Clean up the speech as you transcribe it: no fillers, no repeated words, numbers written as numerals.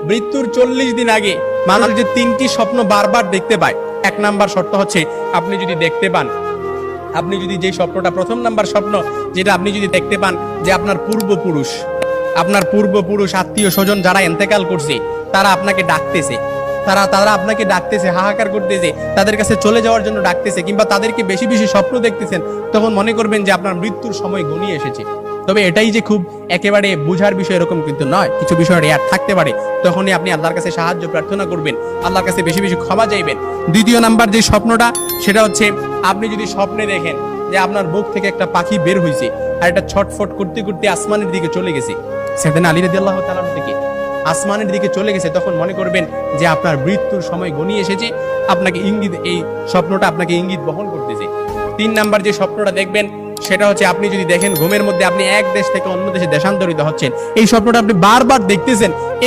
মৃত্যুর 40 দিন আগে মানুষ যে 3টি স্বপ্ন বারবার দেখতে পায়, 1 নাম্বার শর্ত হচ্ছে আপনি যদি দেখতে পান, আপনি যদি যে স্বপ্নটা, প্রথম নাম্বার স্বপ্ন যেটা আপনি যদি দেখতে পান যে আপনার পূর্বপুরুষ আত্মীয় স্বজন যারা ইন্তেকাল করছে তারা আপনাকে ডাকতেছে, তারা আপনাকে ডাকতেছে, হাহাকার করতেছে, তাদের কাছে চলে যাওয়ার জন্য ডাকতেছে, কিংবা তাদেরকে বেশি বেশি স্বপ্ন দেখতেছেন, তখন মনে করবেন যে আপনার মৃত্যুর সময় ঘনিয়ে এসেছে। তবে এটাই যে খুব একেবারে বুঝার বিষয় এরকম কিন্তু নয়, কিছু বিষয় রেয়ার থাকতে পারে। তখনই আপনি আল্লাহর কাছে সাহায্য প্রার্থনা করবেন, আল্লাহর কাছে বেশি বেশি ক্ষমা চাইবেন। দ্বিতীয় নাম্বার যে স্বপ্নটা, সেটা হচ্ছে আপনি যদি স্বপ্নে দেখেন যে আপনার বুক থেকে একটা পাখি বের হয়েছে আর এটা ছটফট করতে করতে আসমানের দিকে চলে গেছে, সাইয়েদনা আলী রাদিয়াল্লাহু তাআলা থেকে আসমানের দিকে চলে গেছে, তখন মনে করবেন যে আপনার মৃত্যুর সময় ঘনিয়ে এসেছে। আপনাকে ইঙ্গিত, এই স্বপ্নটা আপনাকে ইঙ্গিত বহন করতেছে। 3 নাম্বার যে স্বপ্নটা দেখবেন সেটা হচ্ছে আপনি যদি দেখেন ঘুমের মধ্যে আপনি এক দেশ থেকে অন্য দেশে দেশান্তরিত হচ্ছেন, এই স্বপ্নটা আপনি বারবার দেখতেছেন।